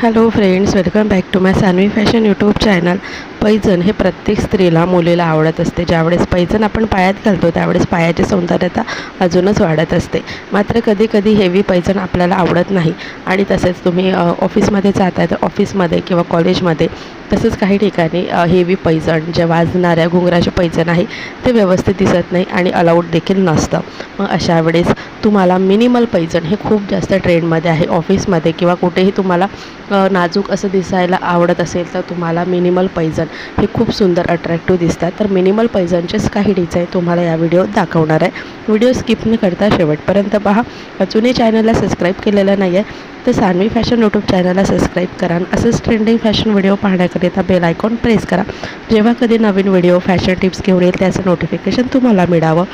Hello friends, welcome back to my Saanvi fashion YouTube channel. पैजण हे प्रत्येक स्त्रीला मुलीला आवडत असते. ज्यावेळेस पैजण आपण पायात घालतो त्यावेळेस पायाची सौंदर्यता अजूनच वाढत असते. मात्र कधी कधी हेवी पैजण आपल्याला आवडत नाही आणि तसेच तुम्ही ऑफिसमध्ये जाता तर ऑफिसमध्ये किंवा कॉलेजमध्ये तसंच काही ठिकाणी हेवी पैजण जे वाजणाऱ्या घुंगराचे पैजण आहे ते व्यवस्थित दिसत नाही आणि अलाउड देखील नसतं. मग अशा वेळेस तुम्हाला मिनिमल पैजण हे खूप जास्त ट्रेंडमध्ये आहे. ऑफिसमध्ये किंवा कुठेही तुम्हाला नाजूक असं दिसायला आवडत असेल तर तुम्हाला मिनिमल पैजण हे खूप सुंदर अट्रॅक्टिव्ह दिसतात. तर मिनिमल पैजणचेच काही डिझाईन तुम्हाला या व्हिडिओत दाखवणार आहे. व्हिडिओ स्किप न करता शेवटपर्यंत पहा. अजूनही चॅनलला सबस्क्राईब केलेलं नाही आहे तर सानवी फॅशन यूट्यूब चॅनलला सबस्क्राईब करा. असंच ट्रेंडिंग फॅशन व्हिडिओ पाहण्याकरिता बेल आयकॉन प्रेस करा. जेव्हा कधी नवीन व्हिडिओ फॅशन टिप्स घेऊन येईल त्याचं नोटिफिकेशन तुम्हाला मिळावं.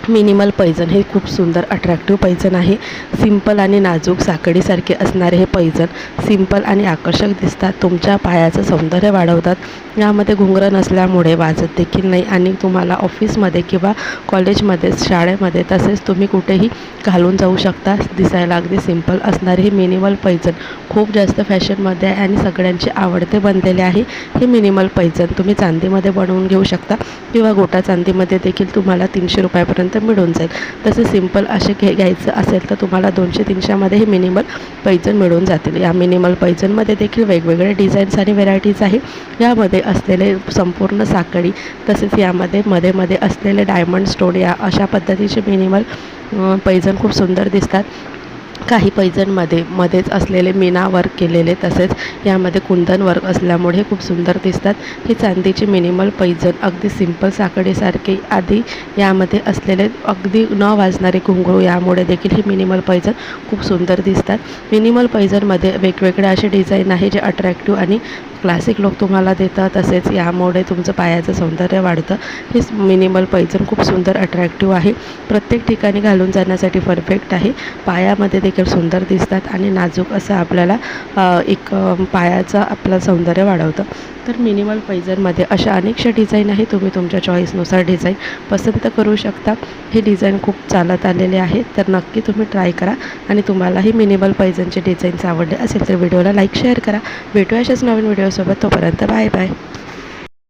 मिनिमल पैजण हे खूप सुंदर अट्रॅक्टिव्ह पैजण आहे. सिंपल आणि नाजूक साखळीसारखे असणारे हे पैजण सिंपल आणि आकर्षक दिसतात. तुमच्या पायाचं सौंदर्य वाढवतात. यामध्ये घुंगरं नसल्यामुळे वाजत देखील नाही आणि तुम्हाला ऑफिसमध्ये किंवा कॉलेजमध्ये शाळेमध्ये तसेच तुम्ही कुठेही घालून जाऊ शकता. दिसायला अगदी सिंपल असणारे हे मिनिमल पैजण खूप जास्त फॅशनमध्ये आहे आणि सगळ्यांचे आवडते बनलेले आहे. हे मिनिमल पैजण तुम्ही चांदीमध्ये बनवून घेऊ शकता किंवा गोटा चांदीमध्ये देखील तुम्हाला 300 रुपयापर्यंत मिळून जाईल. तसे सिंपल असे घ्यायचं असेल तर तुम्हाला 200-300मध्ये हे मिनिमल पैजण मिळून जातील. या मिनिमल पैजणमध्ये देखील वेगवेगळे डिझाईन्स आणि व्हेरायटीज आहे. यामध्ये असलेले संपूर्ण साखळी तसेच यामध्ये मध्ये मध्ये असलेले डायमंड स्टोन या अशा पद्धतीचे मिनिमल पैजण खूप सुंदर दिसतात. काही पैजणमध्ये मध्येच असलेले मीना वर्क केलेले तसेच यामध्ये कुंदन वर्क असल्यामुळे हे खूप सुंदर दिसतात. ही चांदीची मिनिमल पैजण अगदी सिंपल साखळीसारखे आधी यामध्ये असलेले अगदी न वाजणारे घुंगरू यामुळे देखील हे मिनिमल पैजण खूप सुंदर दिसतात. मिनिमल पैजणमध्ये वेगवेगळे असे डिझाईन आहे जे अट्रॅक्टिव्ह आणि क्लासिक लुक तुम्हाला देतं. तसेच यामुळे तुमचं पायाचं सौंदर्य वाढतं. हे मिनिमल पैजण खूप सुंदर अट्रॅक्टिव्ह आहे. प्रत्येक ठिकाणी घालून जाण्यासाठी परफेक्ट आहे. पायामध्ये देखील सुंदर दिसतात आणि नाजूक असं आपल्याला एक पायाचं आपलं सौंदर्य वाढवतं. तर मिनिमल पैजणमध्ये अशा अनेकशा डिझाईन आहे. तुम्ही तुमच्या चॉईसनुसार डिझाईन पसंत करू शकता. हे डिझाईन खूप चालत आलेले आहेत तर नक्की तुम्ही ट्राय करा आणि तुम्हालाही मिनिमल पैजणचे डिझाईन्स आवडले असेल तर व्हिडिओला लाईक शेअर करा. भेटूया अशाच नवीन व्हिडिओसोबत. तोपर्यंत बाय बाय.